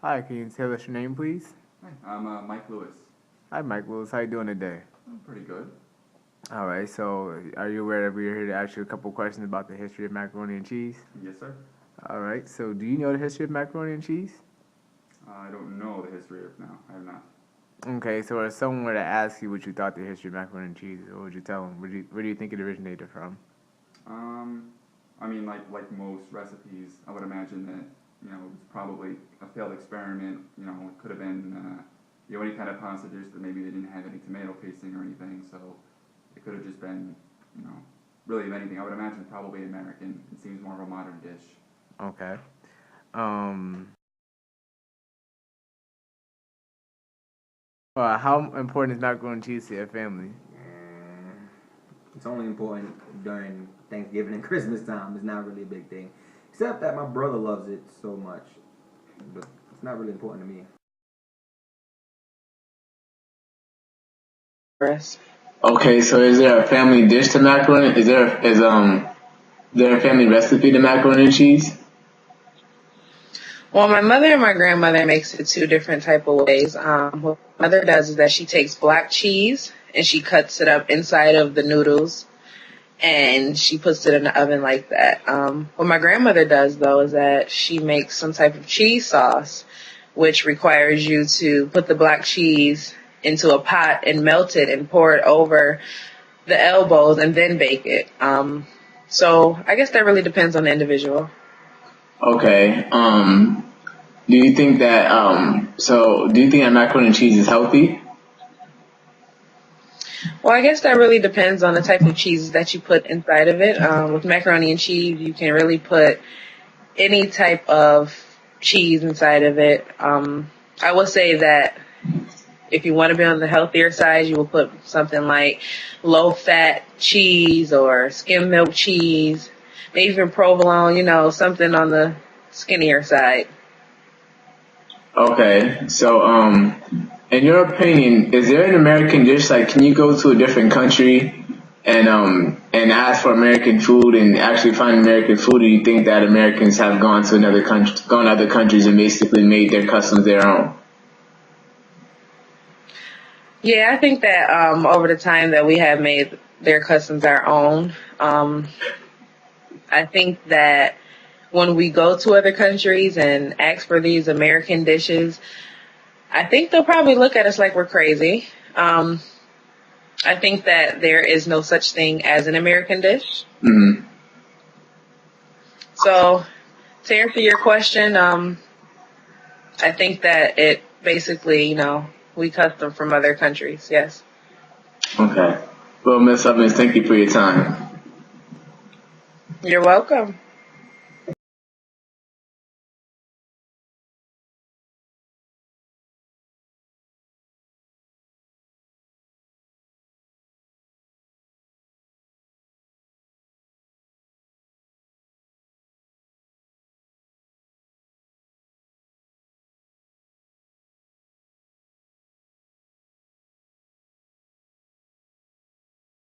Hi, can you tell us your name, please? Hi, I'm Mike Lewis. Hi, Mike Willis. How you doing today? I'm pretty good. All right. So, are you aware that we're here to ask you a couple questions about the history of macaroni and cheese? Yes, sir. All right. So, do you know the history of macaroni and cheese? I don't know the history of now. I have not. Okay. So, if someone were to ask you what you thought the history of macaroni and cheese, what would you tell them? Where do you think it originated from? Um, I mean, like most recipes, I would imagine that it was probably a failed experiment. It could have been any kind of pasta dish that maybe they didn't have any tomato pasting or anything, so it could have just been you know really anything. I would imagine probably American. It seems more of a modern dish. Okay. Um. How important is macaroni and cheese to your family? It's only important during Thanksgiving and Christmas time. It's not really a big thing. Except that my brother loves it so much. But it's not really important to me. Okay, so is there a family dish to macaroni? Is there a family recipe to macaroni and cheese? Well, my mother and my grandmother makes it two different type of ways. What my mother does is that she takes black cheese and she cuts it up inside of the noodles and she puts it in the oven like that. What my grandmother does though is that she makes some type of cheese sauce, which requires you to put the black cheese into a pot and melt it and pour it over the elbows and then bake it. So I guess that really depends on the individual. Okay. Do you think that macaroni and cheese is healthy? Well, I guess that really depends on the type of cheese that you put inside of it. With macaroni and cheese, you can really put any type of cheese inside of it. I will say that if you want to be on the healthier side, you will put something like low fat cheese or skim milk cheese, maybe even provolone, something on the skinnier side. Okay. So, in your opinion, is there an American dish, like, can you go to a different country and ask for American food and actually find American food, or do you think that Americans have gone to other countries and basically made their customs their own? Yeah, I think that over the time that we have made their customs our own, I think that when we go to other countries and ask for these American dishes, I think they'll probably look at us like we're crazy. Um, I think that there is no such thing as an American dish. Hmm. So to answer your question, I think that it basically, we custom from other countries. Yes. Okay. Well, Miss Evans, thank you for your time. You're welcome.